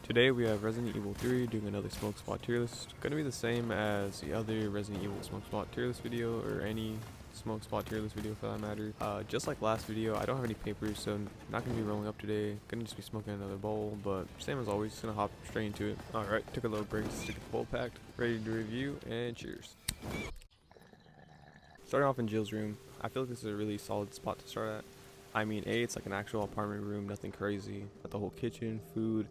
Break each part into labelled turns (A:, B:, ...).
A: Today we have Resident Evil 3 doing another smoke spot tier list. Gonna be the same as the other Resident Evil smoke spot tier list video, or any smoke spot tier list video for that matter. Just like last video, I don't have any papers, so I'm not gonna be rolling up today. Gonna just be smoking another bowl, but same as always, just gonna hop straight into it. Alright, took a little break to get the bowl packed, ready to review, and cheers. Starting off in Jill's room, I feel like this is a really solid spot to start at. I mean, it's like an actual apartment room, nothing crazy. Got the whole kitchen, food,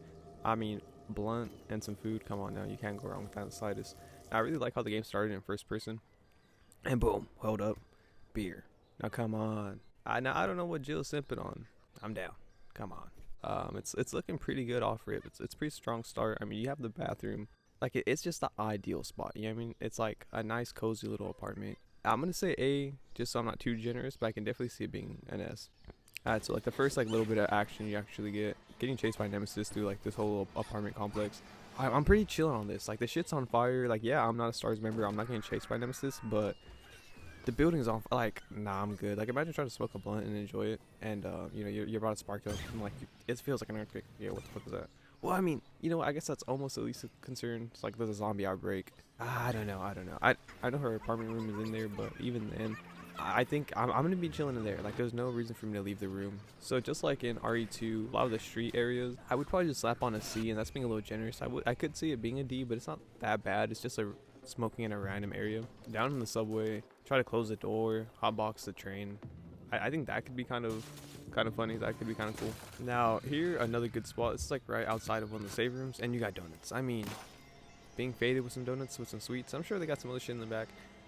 A: blunt and some food. Come on now, you can't go wrong with that in the slightest. I really like how the game started in first person. And boom, hold up, beer. Now come on. I don't know what Jill's simping on. I'm down. Come on. It's looking pretty good off rip. It's pretty strong start. I mean, you have the bathroom. Like it's just the ideal spot. You know what I mean? It's like a nice cozy little apartment. I'm gonna say A, just so I'm not too generous, but I can definitely see it being an S. So like the first like little bit of action you actually get, getting chased by Nemesis through like this whole little apartment complex. I'm pretty chilling on this. Like the shit's on fire. Like yeah, I'm not a STARS member. I'm not getting chased by Nemesis, but the building's on. Like nah, I'm good. Like imagine trying to smoke a blunt and enjoy it, and you're about to spark up, and like it feels like an earthquake. Yeah, what the fuck was that? Well, I mean, I guess that's almost at least a concern. It's like there's a zombie outbreak. I don't know. I know her apartment room is in there, but even then, I think I'm gonna be chilling in there. Like there's no reason for me to leave the room. So just like in RE2, a lot of the street areas, I would probably just slap on a C, and that's being a little generous. I could see it being a D, but it's not that bad. It's just a smoking in a random area. Down in the subway, try to close the door, hotbox the train. I think that could be kind of funny. That could be kind of cool. Now here, another good spot. This is like right outside of one of the save rooms, and you got donuts. I mean, being faded with some donuts with some sweets. I'm sure they got some other shit in the back,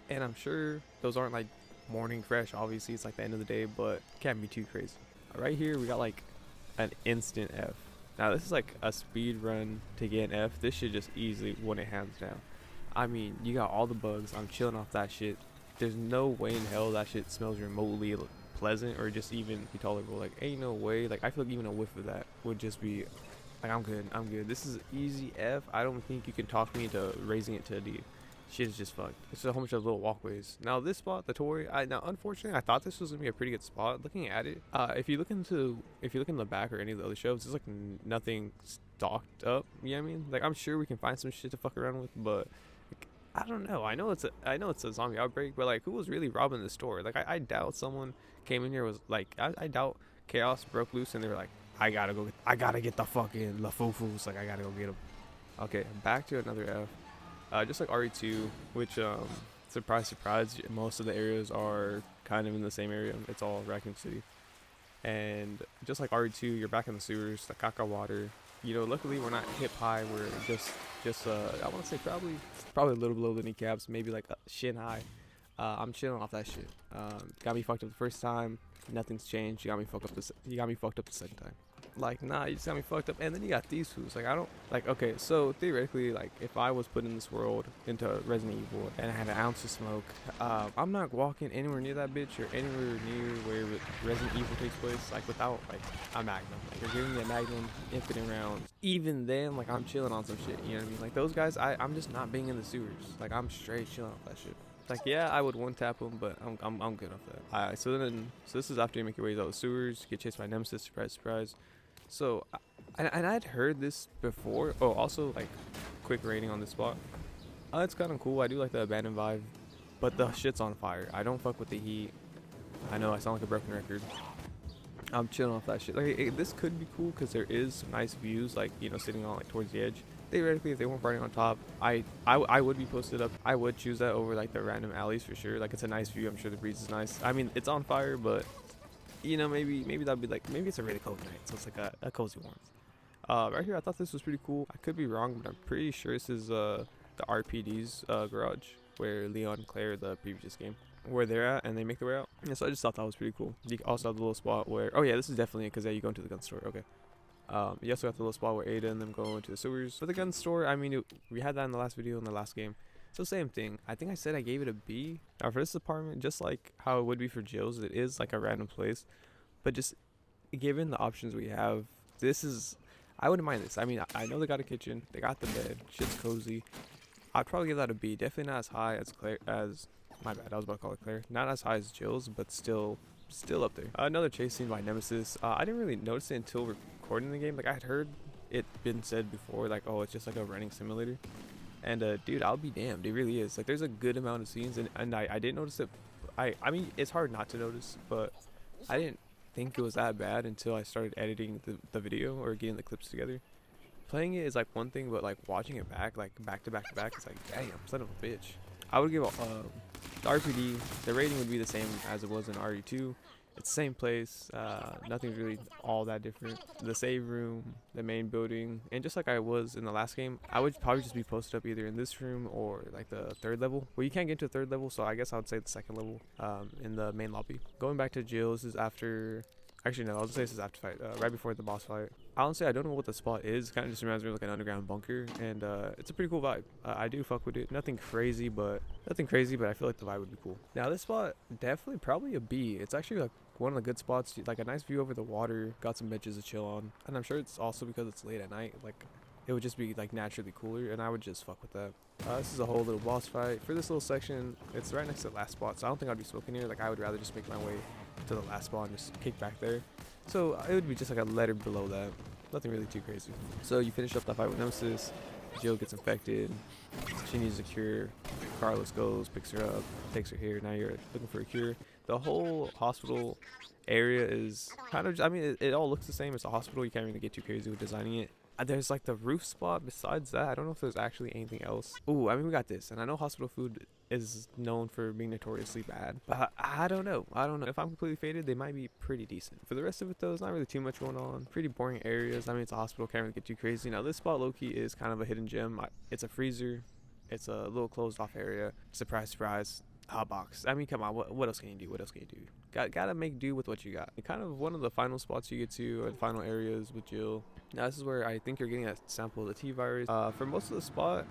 A: and I'm sure those aren't like morning fresh. Obviously, it's like the end of the day, but can't be too crazy. Right here, we got like an instant F. Now this is like a speed run to get an F. This should just easily win it hands down. I mean, you got all the bugs. I'm chilling off that shit. There's no way in hell that shit smells remotely pleasant or just even be tolerable. Like ain't no way. Like I feel like even a whiff of that would just be like I'm good. This is easy F. I don't think you can talk me into raising it to a D. Shit is just fucked. It's just a whole bunch of little walkways. Now this spot, the Torii, now unfortunately I thought this was gonna be a pretty good spot. Looking at it, if you look in the back or any of the other shelves, there's like nothing stocked up. You know what I mean? Like I'm sure we can find some shit to fuck around with, but like, I don't know. I know it's a zombie outbreak, but like who was really robbing the store? Like I doubt someone came in here was like I doubt chaos broke loose and they were like I gotta get the fucking Lafufus. Like I gotta go get them. Okay, back to another F. Just like RE2, which surprise most of the areas are kind of in the same area. It's all Raccoon City, and just like RE2, you're back in the sewers, the caca water. Luckily we're not hip high. We're just I want to say probably a little below the kneecaps, maybe like shin high. I'm chilling off that shit. Got me fucked up the first time. Nothing's changed. You got me fucked up the second time. Like, nah, you just got me fucked up. And then you got these fools. Like, I don't, like, okay, so theoretically, like, if I was put in this world into Resident Evil and I had an ounce of smoke, I'm not walking anywhere near that bitch or anywhere near where Resident Evil takes place, like, without, like, a Magnum. Like, you're giving me a Magnum, infinite rounds. Even then, like, I'm chilling on some shit, you know what I mean? Like, those guys, I'm just not being in the sewers. Like, I'm straight chilling off that shit. Like, yeah, I would one tap them, but I'm good off that. Alright, so this is after you make your way out of the sewers, get chased by Nemesis, surprise. So, and I'd heard this before. Oh, also, like, quick rating on this spot. It's kind of cool. I do like the abandoned vibe, but the shit's on fire. I don't fuck with the heat. I know I sound like a broken record. I'm chilling off that shit. Like, this could be cool because there is some nice views, like, sitting on, like, towards the edge. Theoretically, if they weren't burning on top, I would be posted up. I would choose that over, like, the random alleys for sure. Like, it's a nice view. I'm sure the breeze is nice. I mean, it's on fire, but maybe that'd be like, maybe it's a really cold night, so it's like a cozy warmth. Right here, I thought this was pretty cool. I could be wrong, but I'm pretty sure this is the RPD's garage where Leon and Claire, the previous game, where they're at, and they make their way out. Yeah, so I just thought that was pretty cool. You also have the little spot where, oh yeah, this is definitely it, because you go into the gun store. Okay. You also got the little spot where Ada and them go into the sewers. For the gun store, I mean, we had that in the last video in the last game. So same thing. I think I said I gave it a B. Now for this apartment, just like how it would be for Jill's, it is like a random place. But just given the options we have, I wouldn't mind this. I mean, I know they got a kitchen, they got the bed, shit's cozy. I'd probably give that a B. Definitely not as high as my bad, I was about to call it Claire. Not as high as Jill's, but still up there. Another chase scene by Nemesis. I didn't really notice it until recording the game. Like I had heard it been said before, like, oh, it's just like a running simulator. And dude, I'll be damned, it really is. Like, there's a good amount of scenes, and I didn't notice it. I mean, it's hard not to notice, but I didn't think it was that bad until I started editing the video or getting the clips together. Playing it is like one thing, but like watching it back to back to back, it's like, damn, son of a bitch. I would give the RPD, the rating would be the same as it was in RE2. It's the same place, nothing's really all that different. The save room, the main building, and just like I was in the last game, I would probably just be posted up either in this room or like the third level. Well, you can't get to the third level, so I guess I would say the second level in the main lobby. Going back to Jill, this is after, actually no, I'll just say this is after fight, right before the boss fight. Honestly, I don't know what the spot is, kind of just reminds me of like an underground bunker, and it's a pretty cool vibe. I do fuck with it, nothing crazy, but I feel like the vibe would be cool. Now this spot, definitely probably a B. It's actually like one of the good spots, like a nice view over the water, got some benches to chill on, and I'm sure it's also because it's late at night, like it would just be like naturally cooler, and I would just fuck with that. This is a whole little boss fight. For this little section, it's right next to the last spot, so I don't think I'd be smoking here. Like, I would rather just make my way to the last spot and just kick back there. So it would be just like a letter below that, nothing really too crazy. So you finish up that fight with Nemesis, Jill gets infected, she needs a cure, Carlos goes, picks her up, takes her here, now you're looking for a cure. The whole hospital area is kind of, I mean, it all looks the same. It's a hospital, you can't really get too crazy with designing it. There's like the roof spot. Besides that, I don't know if there's actually anything else. Ooh, I mean, we got this, and I know hospital food is known for being notoriously bad, but I don't know. If I'm completely faded, they might be pretty decent. For the rest of it though, there's not really too much going on. Pretty boring areas. I mean, it's a hospital, can't really get too crazy. Now this spot low-key is kind of a hidden gem. It's a freezer, it's a little closed off area. Surprise, surprise, hot box. I mean, come on, what else can you do? Gotta make do with what you got. And kind of one of the final spots you get to, or the final areas with Jill. Now this is where I think you're getting a sample of the T-virus. For most of the spot,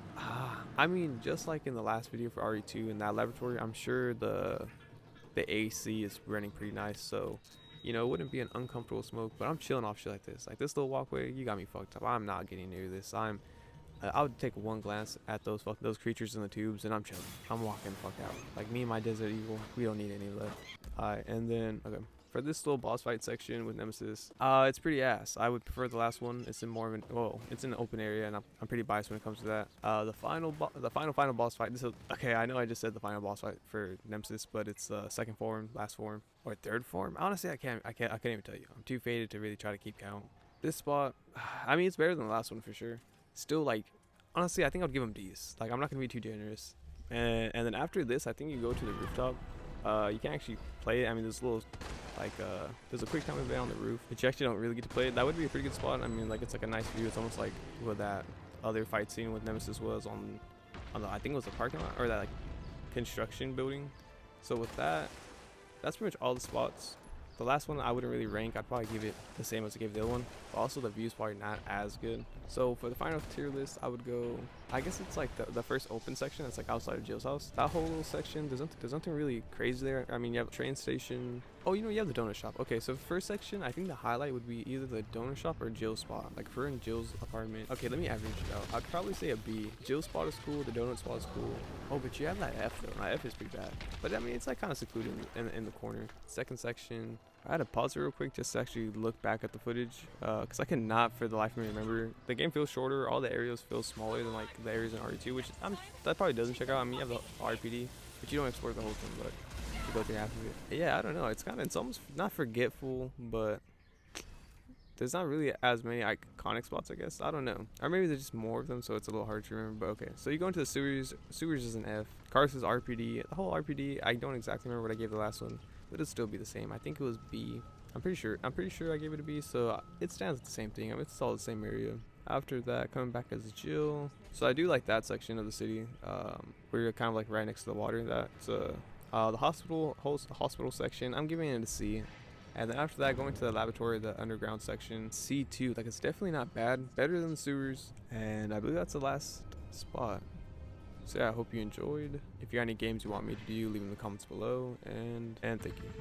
A: I mean, just like in the last video for RE2 in that laboratory, I'm sure the AC is running pretty nice, so you know, it wouldn't be an uncomfortable smoke. But I'm chilling off shit like this. Like this little walkway, you got me fucked up. I'm not getting near this. I would take one glance at those creatures in the tubes, and I'm chilling. I'm walking the fuck out. Like me and my Desert Eagle, we don't need any left. Alright, and then okay. For this little boss fight section with Nemesis, it's pretty ass. I would prefer the last one. It's in more of an, well, it's in an open area, and I'm pretty biased when it comes to that. The final boss fight. This is, okay, I know I just said the final boss fight for Nemesis, but it's second form, last form, or third form. Honestly, I can't even tell you. I'm too faded to really try to keep count. This spot, I mean, it's better than the last one for sure. Still, like, honestly, I think I'd give them D's. Like, I'm not gonna be too generous. And then after this, I think you go to the rooftop. You can actually play it. I mean, there's a little, like, there's a quick time event on the roof, but you actually don't really get to play it. That would be a pretty good spot. I mean, like, it's like a nice view. It's almost like what that other fight scene with Nemesis was on the, I think it was the parking lot, or that, like, construction building. So with that, that's pretty much all the spots. The last one I wouldn't really rank. I'd probably give it the same as I gave the other one. But also the view's probably not as good. So for the final tier list, I would go, I guess it's like the first open section that's like outside of Jill's house. That whole little section, there's nothing really crazy there. I mean, you have a train station. Oh, you know, you have the donut shop. Okay, so first section, I think the highlight would be either the donut shop or Jill's spot. Like if we're in Jill's apartment. Okay, let me average it out. I'd probably say a B. Jill's spot is cool, the donut spot is cool. Oh, but you have that F though. That F is pretty bad. But I mean, it's like kind of secluded in the corner. Second section, I had to pause it real quick just to actually look back at the footage, because I cannot for the life of me remember. The game feels shorter, all the areas feel smaller than like the areas in RE2, which that probably doesn't check out. I mean, you have the RPD, but you don't explore the whole thing, but you go through half of it. Yeah, I don't know, it's almost not forgetful, but there's not really as many iconic spots, I guess. I don't know, or maybe there's just more of them, so it's a little hard to remember. But okay, so you go into the sewers is an F. Cars is RPD. The whole RPD, I don't exactly remember what I gave the last one, but it'll still be the same. I think it was B. I'm pretty sure I gave it a B, so it stands at the same thing. I mean, it's all the same area. After that, coming back as Jill. So I do like that section of the city, where you're kind of like right next to the water. That's the hospital section. I'm giving it a C. And then after that, going to the laboratory, the underground section, C2. Like, it's definitely not bad. Better than the sewers. And I believe that's the last spot. So yeah, I hope you enjoyed. If you got any games you want me to do, leave in the comments below. And thank you.